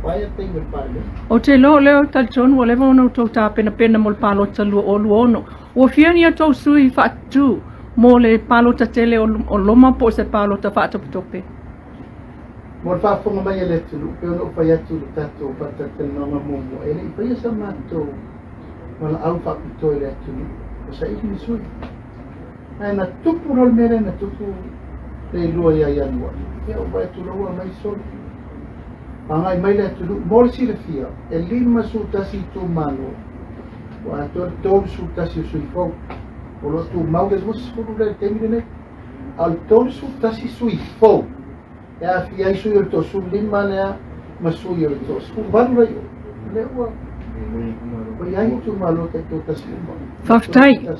Why thing with pale. O te lo leo tal John o lewa ono tau tā pena mo le palo ta lua o lua ono. O whiani a tau sui whaatu mo le palo ta tele o loma po se palo ta whaatapitope. Mo whaafonga mai e le tulu, pe ono whai atu le tatou patatele nonga momo. E le i whai asa mātou, wala au whaapito e le atulu. O sa iki ni sui. Ai na tupu rol mere na tupu le lua ia ianua. Ia o vai tulaua mai solo. Pangai mai le atulu, mole si le fia. E lima su tasi tu malo. Wa ator tolu su tasi sui fau. O lo tu mau le mos furu le temire ne. Al tolu su tasi sui fau. E a fia isu i to su lima lea masu i to su valu rai. Le ua. O iai tu malo te to tasi lima. Whaftai.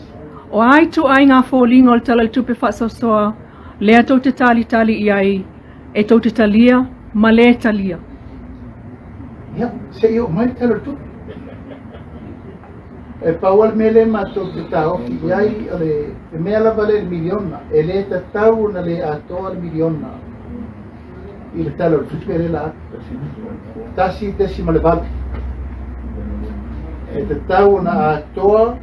O ai tu ai ngā fōlinga o le tala tupe whaasosoa, lea tau te tali i ai, e tau te talia, ma le talia. Ia, se i o mai tala tupe. E paual mele mātou te tau, i ai e mea lava le miliona, e le ta tau na le atoa le miliona. I le tala tupe re la atu. Tasi tesi ma le valu. E te tau na atoa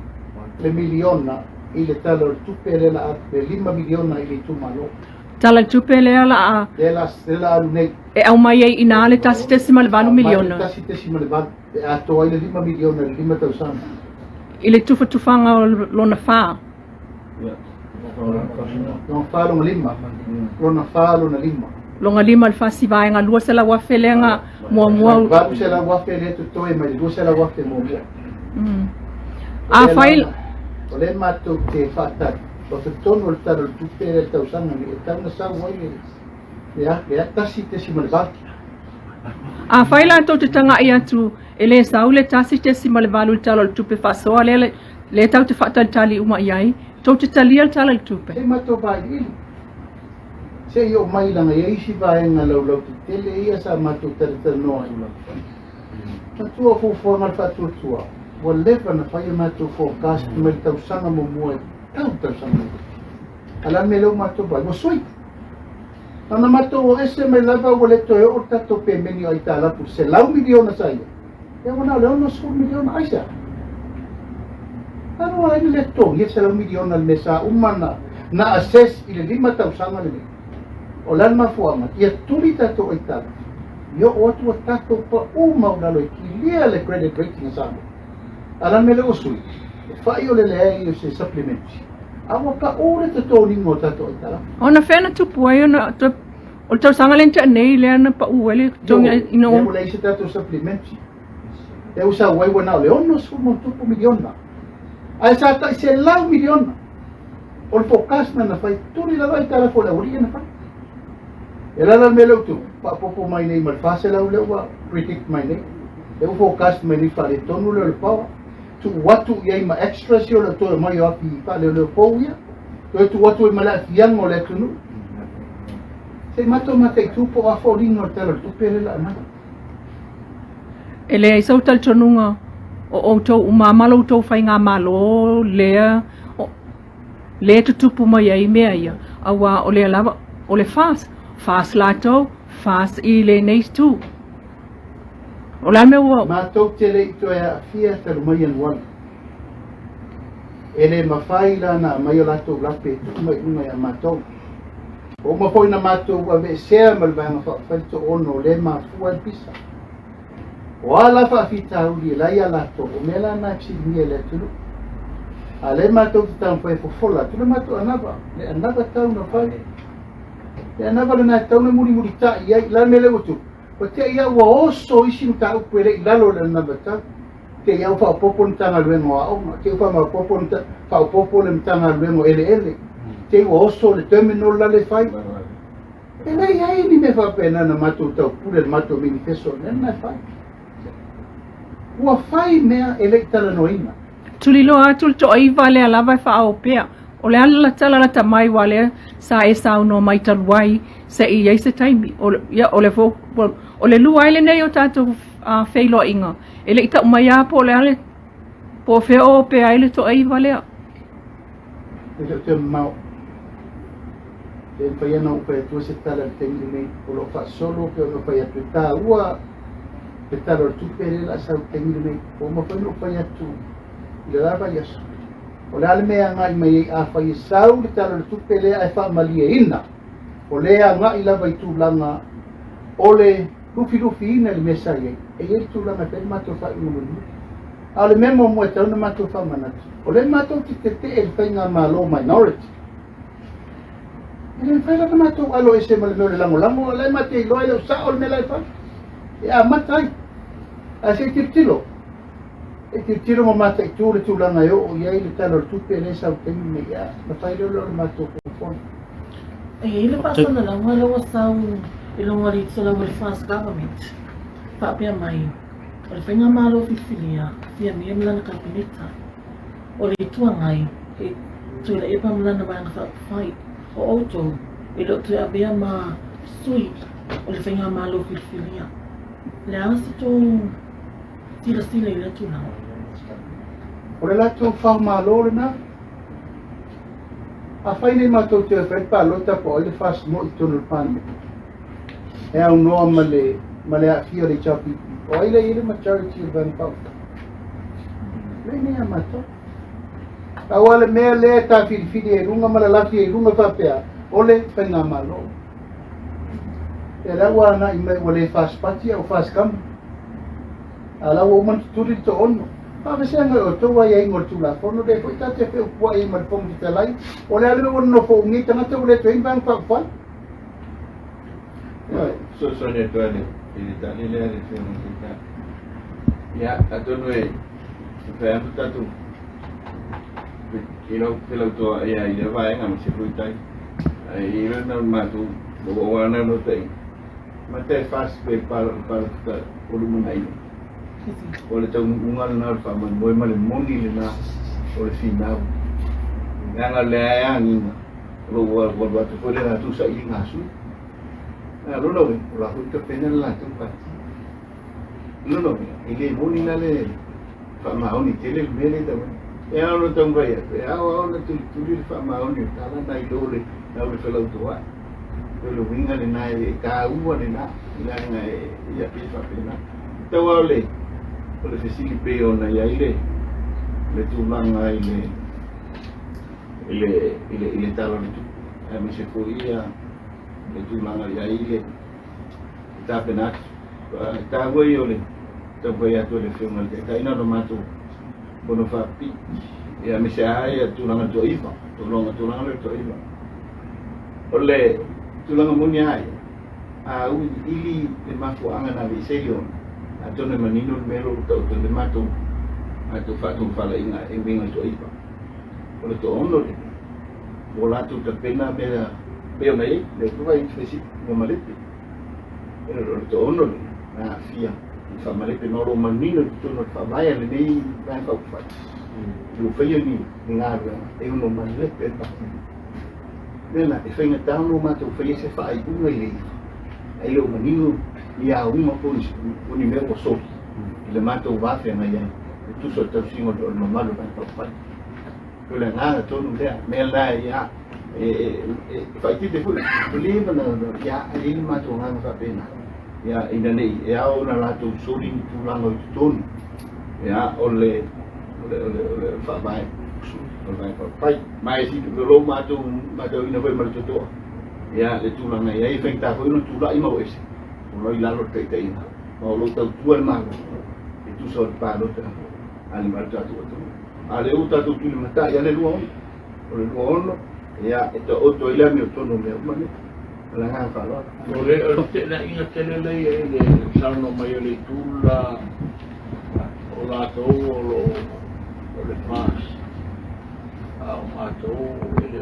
le miliona. I le tala o tupe le la le 5 miliona i le tumalo. Tala tupe lea la a. Le la alu nei. E au mai ei ina le tasi tesi ma le vanu miliona. Tasi tesi ma le valu. E atoa i le 5 miliona, le 5,000. I le tufanga o lona wha. Lona wha longa 5. Lona wha lona 5. Longa 5 le whasi vaenga, lua se la wafe lenga mua. Valu se la wafe le tu toe mai, lua se la wafe mua. A whaila. O le mātou te whātari, o te tono le taro le tupe le tausanga ni, e tauna sau wai le a tasi te si malevaki. A whaila tau te tanga i atu, e le sau le tasi te si malevalu le talo le tupe whasoa, le tau te whaatari tali uma i ai, tau te talia le talo le tupe. Se mātou vai ili. Se i o mai langa, ia isi vaenga lau te tele, ia sa mātou tare noa i lau. Matua fufua ngal whātua. Wa lewa na whaia mātou forecast mai tausanga mo mua tausanga. Ala me leo mātou bai, mo soi. Ana mātou o ese mai lava o le toe o tato pe meni o ita lapu, se lau miliona sa ia. Ia wana leo no 100 miliona aisa. Ano wala le to, ia se lau miliona le mesa umana na assess i le 5,000 le me. O lan mafuanga, ia tuli tato o ita lapu. Yo o atu o tato pa umaunalo i ki lia le credit rating asamo. Alan me leo sui, whai o le lea i se supplementi. Awa ka ore te tōni ngō tato i tala. Ona whena tupu ai, o tau sanga lenta nei lea na pa uele, tonga ino. Leo le se tato supplementi. E usa wai wana le ono sumo tupu miliona. Ai sa ta se lau miliona. O le forecast na whai turi la vai tala fo la uria na whai. E lala me leo tu, pa popo mai nei malfase lau leo wa predict mai nei. E u forecast mai nei whare tonu leo le pawa. Tu watu ia ma extra si o le toa mai o api pa le pou ia. Tu watu i mala fiang o le tunu. Se mato matei tupo a fōringa o tala tupe le la mai. E lea i sautal tonunga o tau umamalo o tau whai ngā malo lea lea tutupu mai ai mea ia. Awa o lea lava, o le fast lato, fast i le neis tu. O la me ua. Mātou tele i toa a fia taru mai anuana. E le mawhai la na mai o latou lape tuku mai unga a mātou. O mawhoi na mātou a ve sea malvanga whawhaito ono le mawhua pisa. O ala whawhita uli lai a latou o mela na ksidingia le tulu. A le mātou te tau whai fofola, tulu mātou anava. Le anava tau na whai. Le anava le nā tau na muri ta iai, la me le utu. O te ia ua oso isi nu tau puere i lalo le nabata. Te ia upa popo ni tanga luengo a onga. Te upa ma popo ni popo le tanga luengo ele. Te ua oso le terminal la le fai. E nei ai ni me whapena na matou tau pule le matou manifesto nena fai. Ua fai mea elektala noina. Tulilo atu to aiva le alava whaopea. O le ala tala la tamai wale sa e sa no mai taluai se i ai se taimi. O le lua ele nei o tātou whailo inga. Ele ita umaya po le ale po wheo pe aile to aiva lea. Te mau. Te whaiana upa e tua se tala te mili nei. O lo wha solo ke o no whai atu tā ua Kita lo tupe la sa tengi me o mo fa no fa ya tu. Le la ba ya. O le ale mea ngai mai a fa i sau le tala le tupe le ai fa malia ina. O le a ngai la vai tu langa o le lufi ina le mesa ye. E ye tu langa pe mato fa ina mo. A le memo mo tau na mato fa manatu. O le mato ki te e whainga malo minority. E le whainga mato alo e se male meo le lango. O le mate i loa e sa o le mela e wha. E a matai. A se tirtilo. E tirtilo mo mata i tū le tūlanga eo o iai le talo le tupe le sa o temi me ia. Ma whai leo le mato kufona. E ile pasana la wala wa sau ilo wali tsala wal fast government. Papia mai. O le whainga malo whiwhinia, fia mia mlana kapinita. O le tua ngai, e tui la epa mlana wanga whai, o auto, e lo tui abea ma sui, o le whainga malo whiwhinia. Le asa tō tira sila i le tūna. O le lato whao malo le na. A whai nei mato te whaipa lota po o le fast mo i tonu le pani. E au noa ma le a fia le chapi. O ai le majority of them folk. Le nei a mato. Au ale mea le ta whiwhiri e runga malalafi e runga whapea. O le whainga malo. E lawa na i mai o le fast pati au fast kam. A lawa o man turi to ono. Pawesanga o toa ia ingor tula fono de foi tate pe pua i mal pom te lai. O le ale no fo ngi tanga te o le twin bang fa fa. So ne to ne. Ini tadi le ale se mo kita. Ya, atonu e. Fa am tatu. Ilo pelo to ia ia vai ngam se fruitai. Ai ilo na matu. Lo wana no te. Mate fast pe para o lu munai. O le tau ungal na fa man moi male moni le na o le finau. Nga le angi. Lo wa tu ko le na tu sa i ngasu. Lo la junta pena la tumpa. Lo, ile moni na le fa maoni tele mele da. E lo tumba ya. E o tu fa maoni ta la dai dole na le fela utoa. Lo winga le na e ka uwa le na ila nga e ya pisa pena. Te wale. O le fesili pe ona ya ile. Le tu manga ile talo tu. E mi se fuia le tu manga ya ile ta penat ta voi ole ta voi atu le film le ta ina no mato bono fa pi ya mi se ai tu langa to ifa tu langa le to ifa ole tu langa munya ai a u ili le mato anga na viseyo atu ne manino mero to le mato atu fa la ina e vinga to ifa ole to ono le bola tu te pena me Pero nei, le tuva in fesi no malete. Pero lo tono na fia. Fa malete no lo manino tu no fa vai le nei vai fa fa. Lo feio ni ngara e uno malete pa. Nela e fenga tano ma tu feio se fa ai una ile. Ai lo manino ia uma poni poni me o so. Le mato va fe na ia. Tu so ta singo no malo pa fa. Ko le ngara tonu le me la ia fai ti de fu lima na ya ai ma to nga fa pena ya ina nei ya ona la to soli tu lango ton ya ole fa vai fa pai mai si tu lo ma to ina vai mal to ya le tu langa ya i fenta fu no tu la i ma wese no i la lo te ina ma lo ta tu al ma e tu so pa lo ta al ma ta tu ale uta tu tu mata ya le luo ole luo ya itu auto ile mi tono me mane la nga fa lo ole te la inga tele le sarno mai le tula o la to o le mas a to le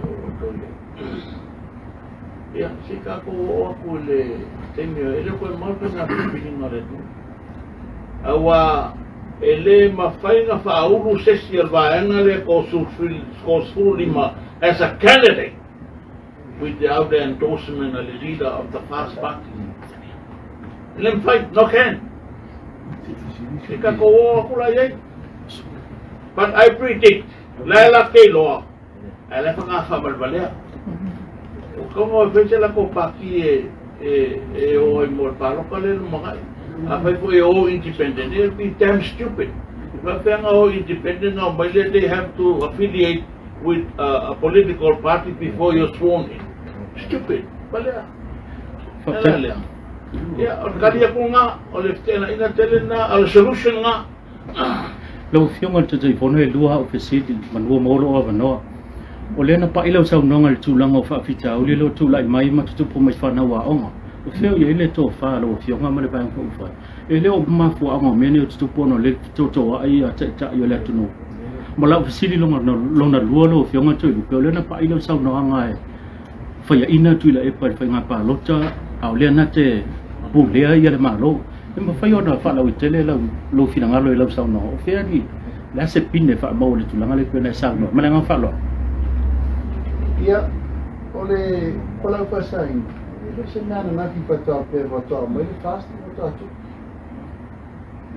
ya se ka ko o le temi ele ko mo pe na pini no le tu awa ele ma faina fa uru sesi al vaena le ko su lima as a candidate without the endorsement of the leader of the Fast Party. Lem fight no can. Sika ko ko la yai. But I predict la ke lo. Ala fa nga fa balbalea. Como fecha la ko paki e o mo palo ka le mo If we all independent, it'll be damn stupid. If they're all independent now, but they have to affiliate with a political party before you're sworn in. Stupid. Bala. Yeah, kali ako nga, oleh ina telen na, al solution nga. Lo fionga te te fono e lua o fesiti manua molo o vanoa. O le na pa ilo sa nonga le tulanga o whaafita o le lo tula i mai matutupu mai whanawa onga. O feo i ele tō wha lo fionga ma le bai ngā uwhai. E leo mafu anga mene o tutupu ono le tō ai a ta i o le atunu. Ma lau fesiti lona lua lo fionga tui lupe o le na pa ilo sa nonga e whaia ina tui la e pai whai ngā pālota au le na te pulea i ale malo. E ma whai ona wha lau i tele lau finangalo i lau sa nonga. O fea ni la se pine wha mau le tulanga le pena sa nonga. Ma le ngā wha loa. Ia, ole kolau pasain. Ele se nana naki patoa pe watoa mai le fast watoa tu.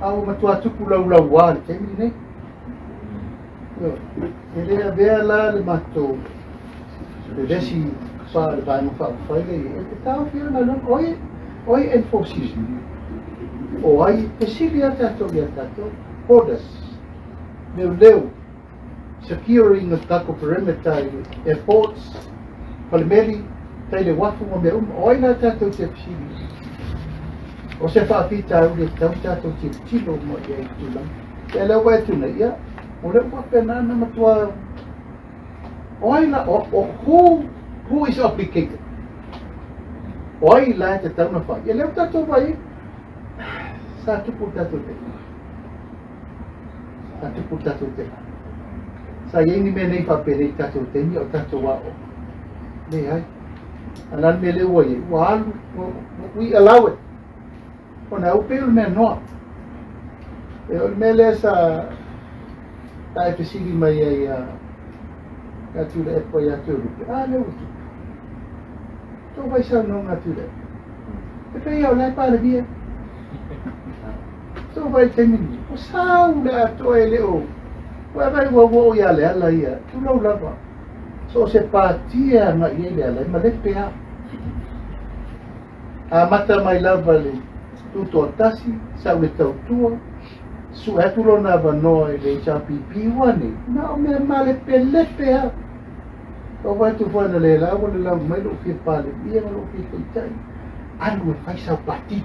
Au matua tu pulau lau wale temi nei. Yo, ele avea la le mato. Le desi fa le vai mo fa le e tau fio na non oi enforces. O ai pesilia tato ia tato. Orders. Leu. Securing the taco perimeter airports, Palmeri, Taile Wafu, Oila Tato Tipsili. O se fa fita o le tau tato tipsilo mo ia tulang. Ele wa tuna ia, o le wa penana matua. Oila who is obligated? Oila te tau na fa. Ele tato vai. Sa tupu tato te. Sa tupu tato te. Sa yengi me nei fa pere tato teni o tato wa o. Nei ai. Anan me le oye. We allow it. Ona upe ul me noa. E ul me le sa tae pesiri mai ai a tule e po ia tulu. Le utu. Tō vai sa no ngā tule. E pe iau lai pāle via. Tō vai temini. O sau le ato e le o. Wa vai wo ia le ala ia tu lo lava so se patia na ia le ala ma le pea a mata mai lava le tu to tasi sa le tau tua su e tu lo na va no le chapi piwane na o me male pele pea o vai tu fa le la o le la mai lo fi pale ia lo fi tai anu fai sa pati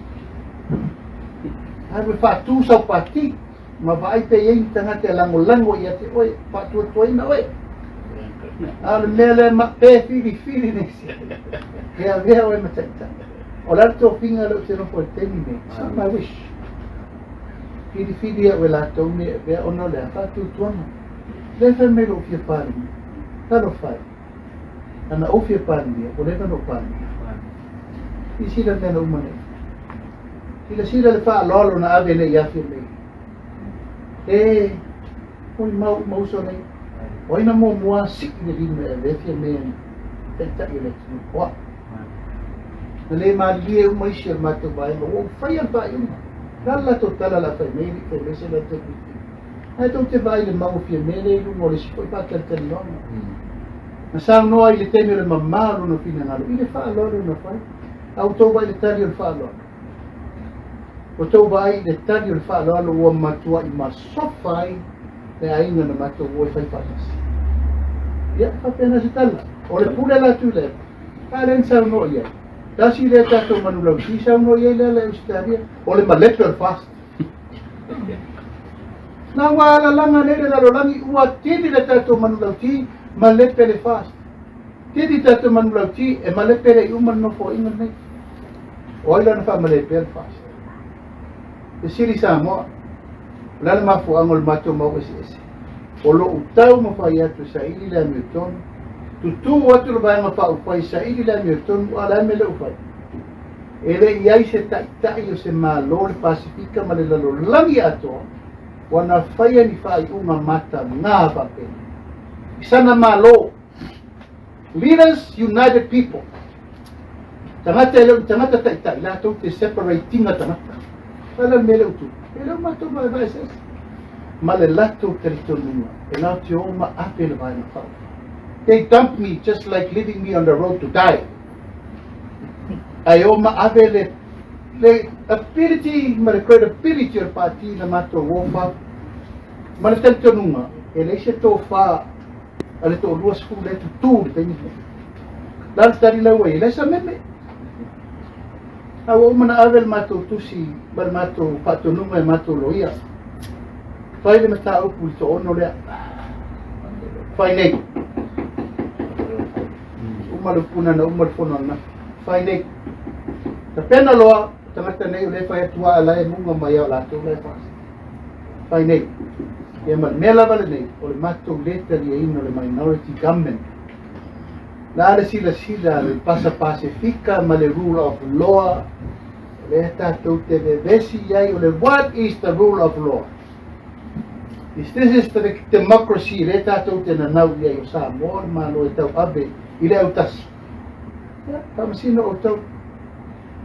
anu fa tu sa pati ma vai pe yeng tanga te lango ia te oi pa tu ina oi al mele ma pe fili nesi e avea oi ma tenta o l'altro finga lo se non può termine ma wish fili e la to me ve o no le fa tu tuono le fa me lo fie pari ta lo fai ana o fie pari o le no pari i si da no umane i si da le fa lolo na ave le ia fie me oi mau so nei. Oi na mo mua sik ni rin e fia men. Tenta ile tu. Wa. Le ma lie o mai shir ma to bai o fai ba eu. Dalla to tala la fai nei che le se la te. Ai to te vai le mau fia men e lu mo le si poi pa te no. Ma sa no ai le temi le mamma no fina na. Ile fa loro no fai. Auto vai le tari fa loro. O tau vai le tari o wha aloalo ua matua i masofai le ainga na matua ua whai whakas. Ia, whapena se tala. O le pule la tu le. Ka len sau no ia. Tasi le tato manu lau si sau no ia le ustaria. O le malepe o fast. Na wala langa nere la lolangi ua tini le tato manu lau ti malepe le fast. Tini tato manu lau ti e malepe le uman no fo ingan nei. O ila na wha malepe le fast. E siri sa mo lana mafu angol mato mo ese o lo utau mo fa ia tu sa ili la Newton tu watu lo ba ma fa fa sa ili la Newton ala me lo fa ele ia se ta io se ma lo Pacifica ma le lo langi ato wana fa ia ni fa uma mata na fa pe sana ma lo leaders united people tamata ta la to te separating tamata Fala mele tu. Ele matou mais vai ser. Mas ele lato territorial. E now te oma apel vai na fala. They dumped me just like leaving me on the road to die. Ai oma avele le ability, ma le credibility o parti na mato wofa, ma le tentonunga, e le se to fa, ale to lua skule le tutu, te nifo. Lal tari la wei, le sa meme. Awa umana avel mato tusi, bar mato patonunga e mato loia. Fai le mata upu to ono lea. Fai nei. Umalu puna na umalu fonona. Fai nei. Ta pena loa, tangata nei le fai tua ala e munga mai ala tu le fai. Fai nei. E mal mela vale nei, o le mato leta di ino le minority government. La le sila le pasa pacifica ma le rule of law. Le tatou te vevesi iai o le what is the rule of law? Is this is the democracy le tatou te nanau iai o Samoa ma lo e tau abe i le au tasi. Tamasino o tau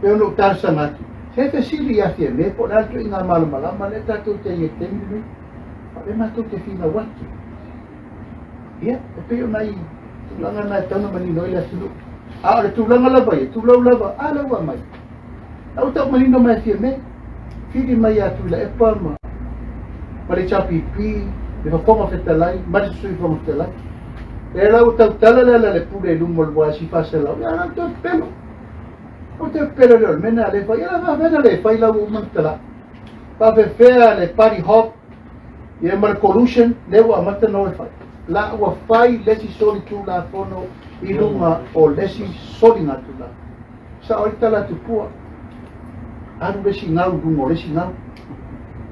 peo no tau sangatu. Se fesili ia fia me po nalto i ngā malamalama le tatou te ie teminu. Le matou te fina watu. Ia, e peo nai tulanga nai tauna manino i le atulu. A le tulanga lava ia, tulau lava, a laua mai. Au tau manino mai fia me. Fili mai atu la epa ma. Ma le chapipi, le whaponga whetalai, mati sui whaponga whetalai. E lau tau tala le pule lumo lua si fasa lau. Ia nau tau pelo. Au tau pelo leo, mena le fai. Ia la vena le fai lau umantala. Pawewhea le party hop. Ia mara collusion, lewa amata no e fai. La ua fai lesi soli tu la fono i lunga o lesi soli nga tu la. Sa oi tala tu pua. Aru lesi ngau dungo, lesi ngau.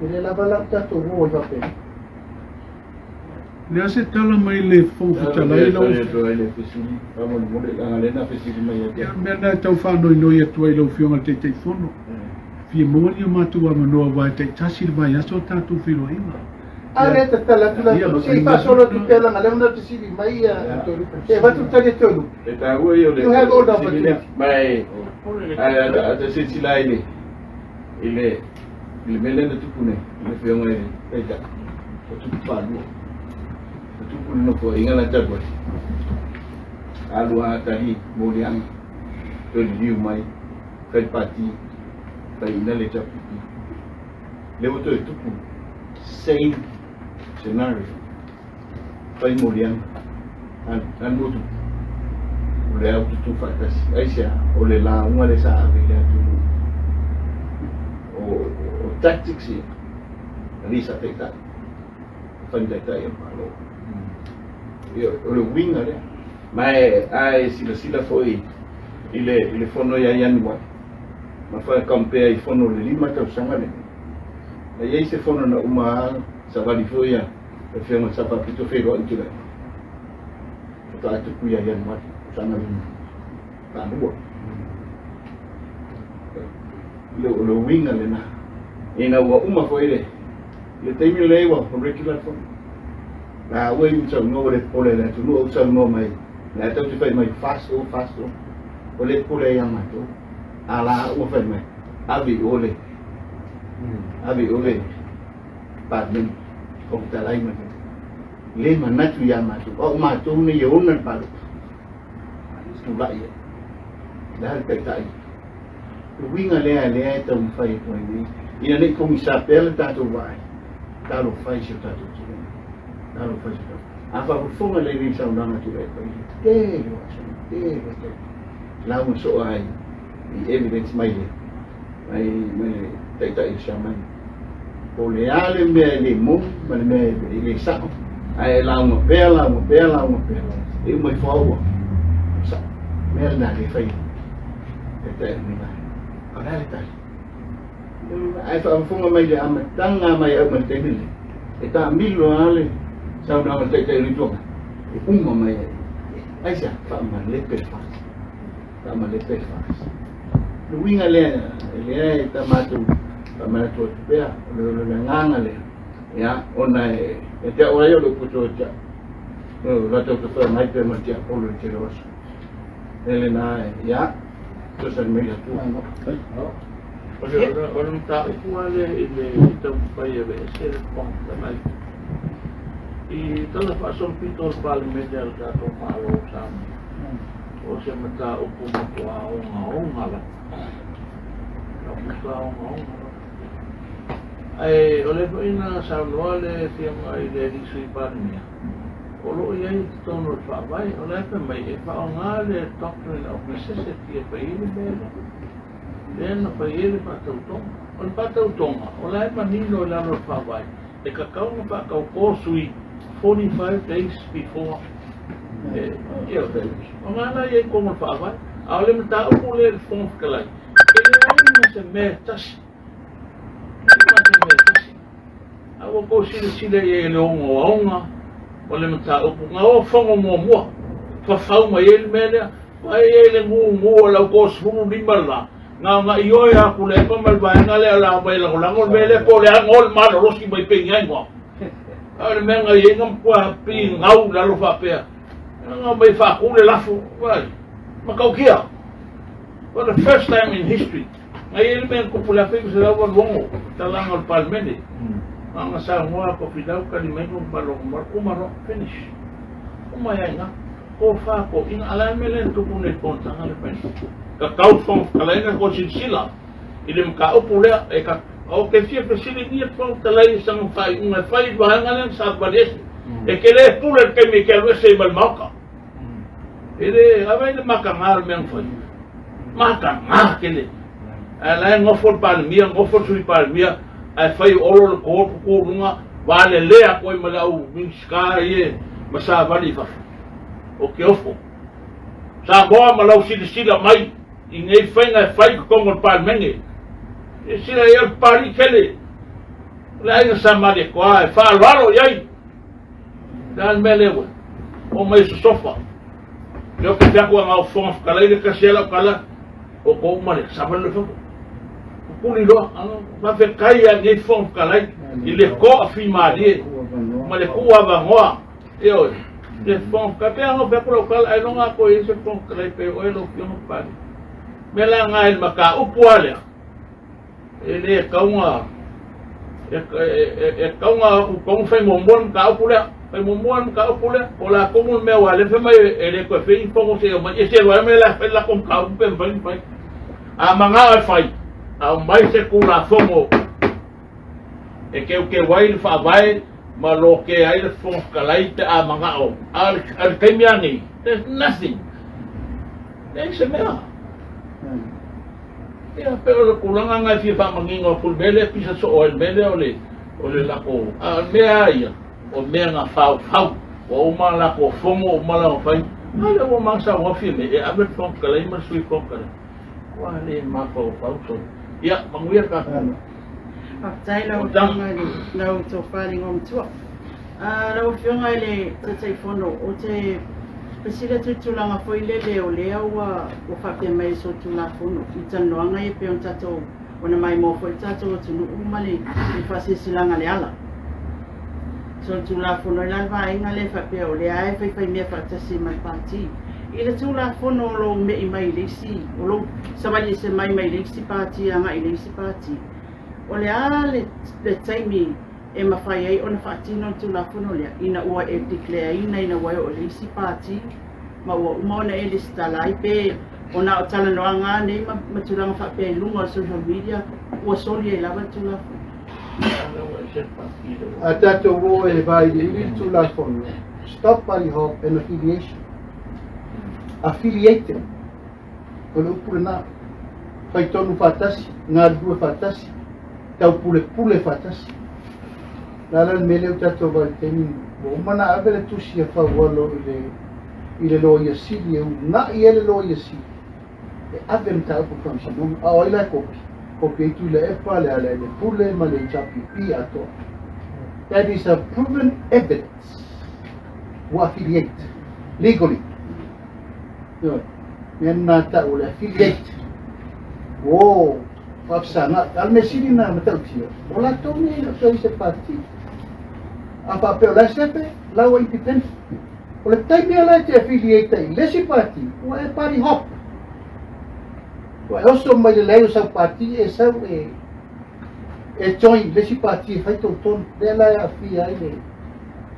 Ele lava la tato ro i vape. Le ase tala mai le fōwhitalai lau. le fesili, amo le mole, lena fesili mai Ia mena tau whanoi noi atu ai lau whionga te te whono. Fia mōni o mātua manoa vai te tasi le mai aso tātou whiro inga. Ale te tala tu la. Si fa solo tu pela nga leuna te sili mai e vatu tali tolu. E tā ua i o le... You have all the opportunity. Mai, a te sila ile mele na tupune, ile whionga ile, teita, o tupu whanua. O tupu no ko inga na tagua. Alua tahi, mōlianga, tōli liu mai, kai pati, kai ina le chapipi. Leo toi tupu, same scenario. Kai mōlianga, an motu. O le au tutu whakasi, aisia, o le la unga le saa le atu. O tactics ia, risa teitai. Whaitaitai e malo. O le winga lea. Mai ai sila foi ile fono ia ianua. Ma whai kampea i fono le 5 tausanga le. Na iei se fono na uma sa wali foi ia. E whionga sa papito whero antu le. O ta atu kuia ianua. Sanga le. Tānua. Lo winga le na. Ina ua uma foi le. Le teimi le iwa, o regular fono. Na ua i utau no le pole le atu. Nua utau no mai. Na tau te whai mai fasto. O le pole ia mato. Ala ua whai mai. Avi ole. Padmen. O talai mato. Le manatu ia mato. O mato ne ia ona palo. Tulai ia. Dahil kaitai. Winga lea tau whai toi ni. Ina nei komisa pele tātou wai. Tālo whai se tātou tira. Tālo whai se tātou. A whakufonga le rin sa unanga tu e pai. Tēro asana, tēro tō. Lau so ai, i evidence mai le. Mai taitai sa mai. O le ale mea le mou, ma le mea le sao. Ai lau ma pēla. E mai whaua. Sa, mea na le whai. Taitai ni mai. Kona le tai. Ai whakufonga mai le amatanga mai au mai temile. E tā milo ale. Sau nama taitai ni tonga. E uma mai ai. Ai sia, whaama lepe whaas. Whaama lepe whaas. Luinga lea e tamatu. Whaama tua tupea. Le nganga lea. Ia, ona e te aorai o le puto tia. Latau te whaia mai pe ma tia polo i te rosa. Ele na e, ia. Tosan mei atu. Orang tak kuala ile tau pai ave ser ponta mai. I tala fa son pitol pal medial ka to malo sam. O se mata o kuma ko a onga la. ai ole po ina sa le fianga i le sui parmia olo ia tono fa vai ole pe mai e fa nga le doctrine of necessity e pai le no pai le pa tautonga ole pa nino la no fa vai e ka kau no pa kau ko sui 45 days before eu nga na ia ko mo fa vai ale mta o le fon kalai ele ai se metas awo ko sile e le onga o le mata o nga o fongo mo fa fau mai ele mele vai ele mu la ko sunu limala nga io ya ku le pa mal vai nga le la vai la ngol mele ko le ngol mal roski mai pe ngai mo ale men nga ye ngam kwa pi ngau la lo fa pe nga mai fa ku le lafu vai ma kau kia for the first time in history ai men ko pula pe se la bongo talanga al palmende ang sa mo ko pidau ka di mai ko maro finish umayanga ko fa ko in alam melen to kun kon tanga le pen ka kau fon kalaina ko sila ilim ka opula e ka o ke fie pesili ni fon kalai sang fai un fai bahangan sa bades e ke le pula ke me ke lo se mal maka ele avai le maka mal men foi maka kele ala ngofol palmia ngofol sui palmia ai fai olo ko runga vale lea ko malau minska ye masa vali fa o ke ofo sa boa malau sila mai ingai fai ko ngol palmenge e sila ye pari kele la ina sama de ko ai fa lalo yai dan melewe o mai sofa yo que te ko ngau fon kala ile kasela kala o ko male sabal lo kuli lo ma fe kaya ni fon kalai ile ko afi mali male kuwa ba ngoa yo de fon ka pe ngo pe pro kal ai no nga ko ese fon kalai pe o lo yo no pa mela nga el maka upuale ele kaunga kaunga ko fe mombon ka upula fe mombon ka upula ola ko mo me wale fe mai ele ko fe fon se ma ese wa me la kom ka pe vai a manga fai a mai se kula fongo e ke o ke wai fa vai ma lo ke ai le fon kalai te a manga o al kemiani there's nothing nem se mea ya pero kulanga nga fi fa mangingo ful bele pisa so oil bele ole la ko a mea ia o mea nga fa o ma la ko fongo o ma la fai ale o mangsa o fi me e abe fon kalai ma sui fon kalai wa le ma ko fa so ya manguia ka tai lau lau to faling om tua lau fionga le te fono o te pesila tu tulanga foi le o le wa o fa pe mai so tula fono i tanoanga e pe on tato ona mai mo foi tato tu no umale i fa silanga le ala so tula fono la va inga le fa pe o le ai fa me fa tasi mai parti ile tula fono lo me i mai le si o lo sabali se mai le si parti anga ile si parti o le ale le taimi e mawhai ai ona whaatino tula fono lea ina ua e declare ina wai o le si parti ma ua umona e le stalai pe ona o tala noa ngā nei ma tulanga whaapea lunga o social media ua soli e lava tula fono a tato wo e vai de ili tula fono stop pari hop and affiliation affiliated o le upurena pai tonu fatasi ngā due fatasi tau pule fatasi lala mele o tato vai teni o mana avele tusi e whawalo ile lo ia sili e na i ele lo ia sili e avele tau po kamsa nong a oila kopi e tu le epa le ale le pule ma le chapi pi ato that is a proven evidence wa affiliate legally Mena tak boleh affiliate. Oh, faksa nak. Al mesini na betul sih. Olah tu ni nak cari sepati. Apa oleh siapa? Lawa independent. Oleh time dia lah je affiliate ini. Lesi parti. Wah party hop. Wah also mai lalu sa parti esa join lesi parti. Hai ton dia lah affiliate ini.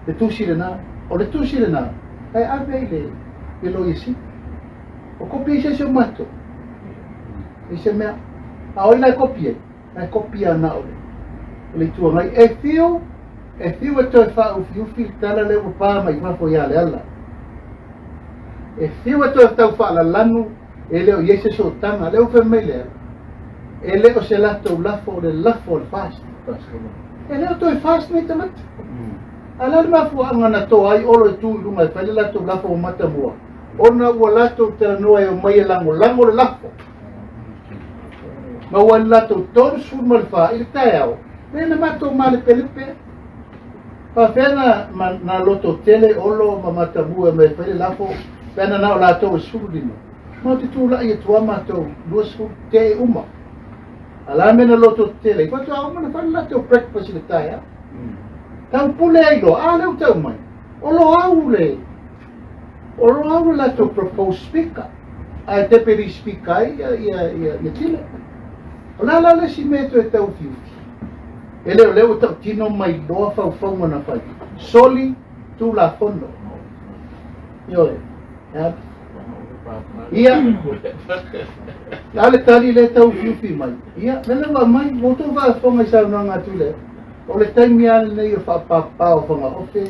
Betul sih na. Oleh tu sih na. Hai apa ini? Bilo isi. O copia ese mato. Ese mea. Ai na kopia na ole. Ole tua ngai e fiu e toi fa u fiu tala le o pa mai fa fo ya le ala. E fiu e toi tau fa la lanu e le o yese so tanga le o fe mele. E le o se lato lafo le lafo le fast. E le o toi fast me tamat. Ala ma fu anga na to ai olo tu lunga fa le lato lafo mata mua. Ona ua lato tala noa e o mai lango le lafo. Ma ua lato tonu sul malfa il taeo. Nena mato male pelepe. Pa pena na loto tele olo ma matabu e me pele lafo. Pena na o lato sul dino. Ma te tu la ia tua mato dua sul te uma. Ala mena loto tele. Pa tu au mana fa lato breakfast il taeo. Tau pule ailo. Ale u tau mai. Olo au le. Olo au lato propose speaker. Ai te peri speaker ia tile. La le si meto e tau fiu. E leo tau tino mai loa fau mana fai. Soli tu la fondo. Io ia. Ale tali le tau fiu mai. Ia, lele wa mai, moto va fonga sa no nga tule. O le taimi ale nei o fa pa o fonga ofe.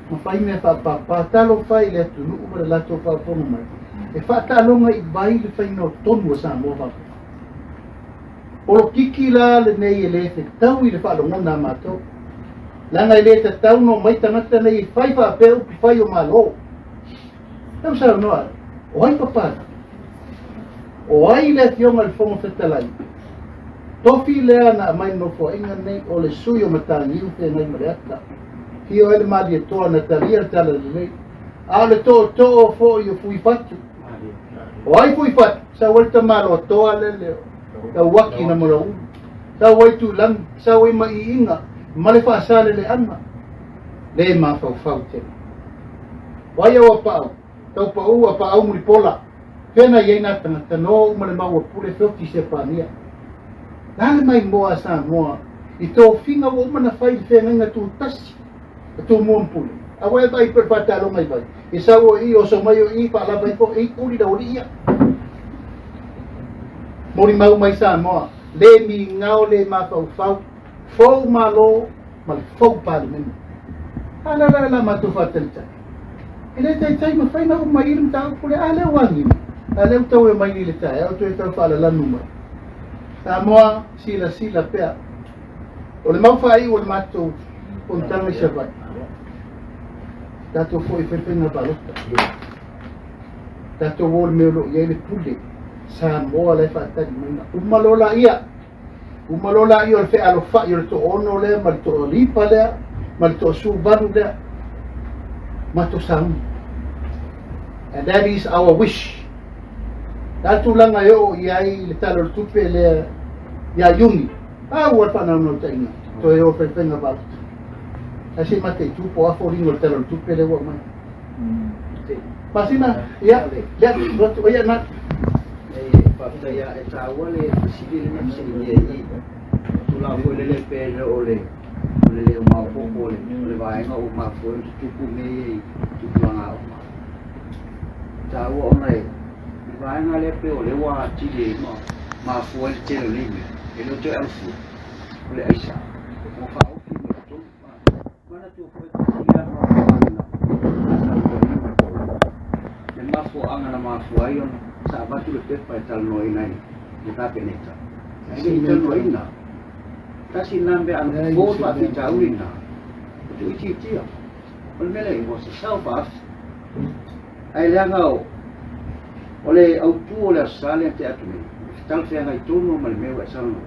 Ma fai me fa pa talo fai le tu nu umare la to fa fonga mai. E fa talo ngai vai le fai no tonu sa mo fa. O kiki la le nei le te tau i le wha ngona mato. Langa i le te tau no mai tangata nei whai wha pe upi whai o malo. Tau sa noa, o ai papana. O ai le fionga le whonga whetalai. Tofi lea na mai no fo inga nei o le sui o matangi u te ngai mareata. Hio ele mali e toa na talia tala le nei. A le to fo i o fui fatu. O ai fui fatu, sa walta malo toa le leo. Tau waki na mora unu. Tau waitu lang, sa wai mai inga. Male wha asale le ana. Le ma fau te. Wai au apau. Tau pa ua pa au muri pola. Pena iei na tangata no umale maua pule whioti se pania. Lale mai moa sa moa. I tō whinga o umana whai whenga tu tasi. Tu mua mpule. Awa e vai per pata longa i vai. I sa o i o so mai o i pa la vai po i kuri da ori ia. Mori mau mai sa moa, le mi ngao le ma fau, fau malo, ma le fau pali menu. Ala la ma tu fatalita. Ele tai ma fai na o mai ilim tau pule, ale wangi. Ale u tau e mai ni le tai, au tu e tau fala la numa. Sa moa, sila pea. O le mau fai o le matou, kontanga i se vai. Tato foi whewhenga balota. Tato wole meo iei le pule. Sa moa le whaatari maina. Umalola ia o le whea alo whai o le to ono lea, ma le to lipa lea, ma le to subanu lea, ma to saunga. And that is our wish. Tatu langa eo iai le talo le tupe lea, ia yungi. Ua whanau no tainga, to eo whenga balata. Asi mate tupo afo ringo le talo le tupe lea ua mai. Pasina, ia, ia na. Papaya etawa le sidi le sidi ye tula ko le pe le ma po le vai nga o ma po tu ku me tu planga o ma tawa o mai vai nga le pe o le wa ti le ma po le te le me e lo te alfu le aisa o fa o fi me tu mana tu ko ti ya ma po anga na ma po ayo sa batu le pepa e tal no ina ni ta peneta si tal no ina ta si nambe an bo pa ti ta urina tu ti tia o mele mo se sa pas ai le ngao ole au tu ole sale te atu tal fe ngai tu no mal meu sa no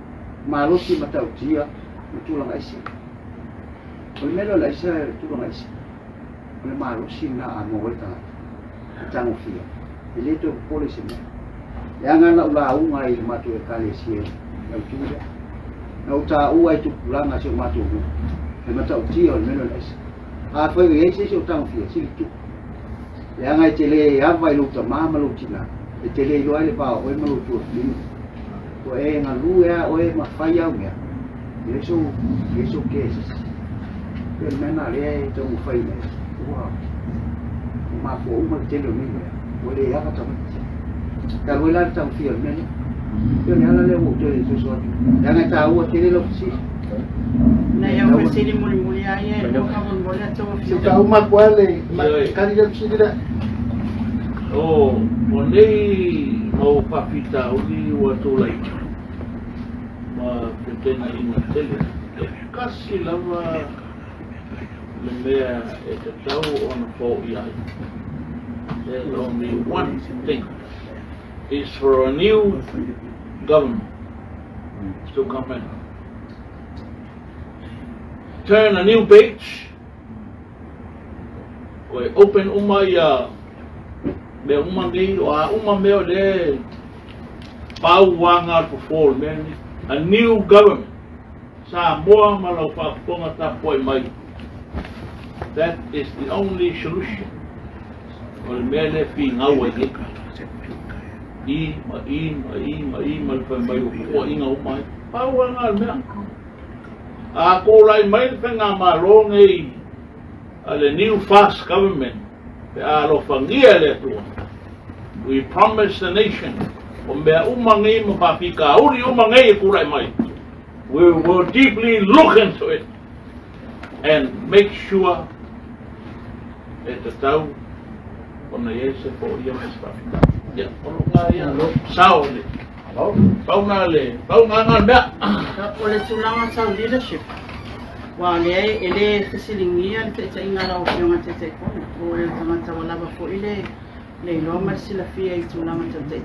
ma lo si mata tia tu la ngai si o mele la sa tu la ngai si ole ma lo si na a mo volta tango fia ele to polisi me yang ana ula unga i matu e kale sie na tuja na uta ua tu pulanga se matu e mata uti o meno les a foi e se se tango fia si tu yang ai tele ya vai lu ta mama lu tina e tele lo ale pa o e malu tu o e nga lu ya o e ma fai au ya eso que es per mena le to mu fai me wow ma po uma tele mi ole ya ka ta ka wala ta fia me Yo ni ala le uto le so so. Jangan tahu kiri lo si. Na eu pensei em mulher aí, eu vou mulher tô Si ka uma kuale, kali jam si dira. O nei mau papita uli watu lai. Ma petena ina tele. Kasi lava le mea e te tau ona fo iai. There's only one thing. It's for a new government to come in. Turn a new page. We open umaya be umangi o meo le pauanga to fall man. A new government. Sa moa malo pa ponga ta poi mai. That is the only solution. Or mele fi ngawa yeka. I malfa mai o inga o mai. Pauanga mea. A ko lai mai penga malo ngai the new fast government. We promise the nation. We will deeply look into it and make sure that the town on the yes for your stuff. Yeah, Saudi. Oleh tulangan sa leadership. Wa le ele fisilingia te ingara o fiona te kona. O le tanga tawala ba fo ile le no ma sila fia i tulangan te